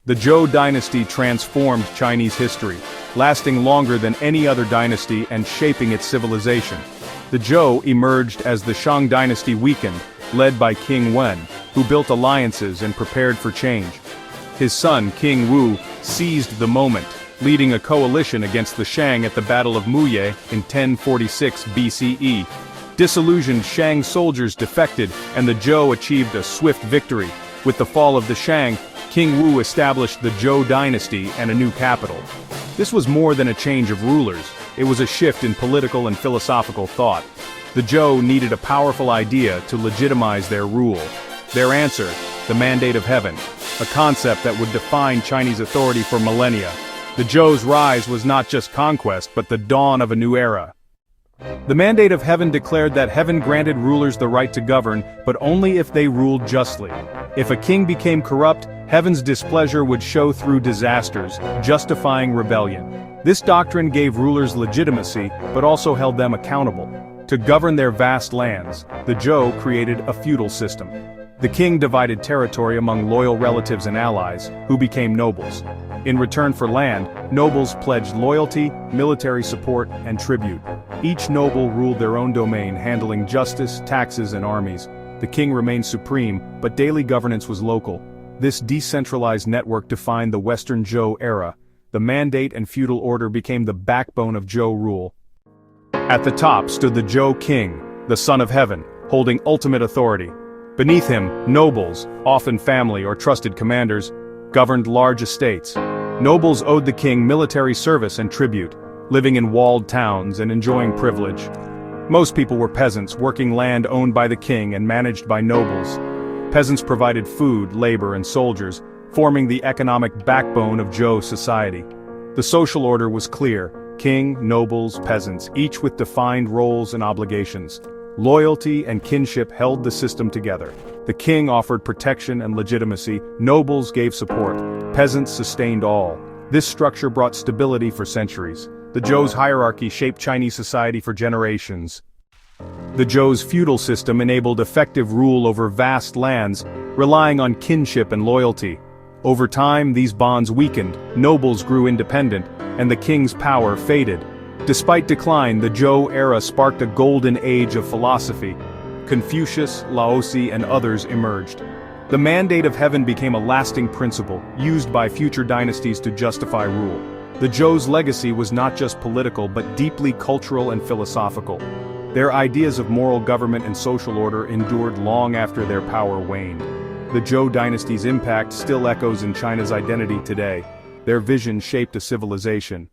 The Zhou Dynasty transformed Chinese history, lasting longer than any other dynasty and shaping its civilization. The Zhou emerged as the Shang Dynasty weakened, led by King Wen, who built alliances and prepared for change. His son, King Wu, seized the moment, leading a coalition against the Shang at the Battle of Muye in 1046 BCE. Disillusioned Shang soldiers defected, and the Zhou achieved a swift victory. With the fall of the Shang, King Wu established the Zhou Dynasty and a new capital. This was more than a change of rulers, it was a shift in political and philosophical thought. The Zhou needed a powerful idea to legitimize their rule. Their answer, the Mandate of Heaven, a concept that would define Chinese authority for millennia. The Zhou's rise was not just conquest, but the dawn of a new era. The Mandate of Heaven declared that heaven granted rulers the right to govern, but only if they ruled justly. If a king became corrupt, heaven's displeasure would show through disasters, justifying rebellion. This doctrine gave rulers legitimacy, but also held them accountable. To govern their vast lands, the Zhou created a feudal system. The king divided territory among loyal relatives and allies, who became nobles. In return for land, nobles pledged loyalty, military support, and tribute. Each noble ruled their own domain, handling justice, taxes, and armies. The king remained supreme, but daily governance was local. This decentralized network defined the Western Zhou era. The mandate and feudal order became the backbone of Zhou rule. At the top stood the Zhou king, the son of heaven, holding ultimate authority. Beneath him, nobles, often family or trusted commanders, governed large estates. Nobles owed the king military service and tribute, living in walled towns and enjoying privilege. Most people were peasants, working land owned by the king and managed by nobles. Peasants provided food, labor, and soldiers, forming the economic backbone of Zhou society. The social order was clear: king, nobles, peasants, each with defined roles and obligations. Loyalty and kinship held the system together. The king offered protection and legitimacy, nobles gave support, peasants sustained all. This structure brought stability for centuries. The Zhou's hierarchy shaped Chinese society for generations. The Zhou's feudal system enabled effective rule over vast lands, relying on kinship and loyalty. Over time, these bonds weakened, nobles grew independent, and the king's power faded. Despite decline, the Zhou era sparked a golden age of philosophy. Confucius, Laozi, and others emerged. The Mandate of Heaven became a lasting principle, used by future dynasties to justify rule. The Zhou's legacy was not just political but deeply cultural and philosophical. Their ideas of moral government and social order endured long after their power waned. The Zhou dynasty's impact still echoes in China's identity today. Their vision shaped a civilization,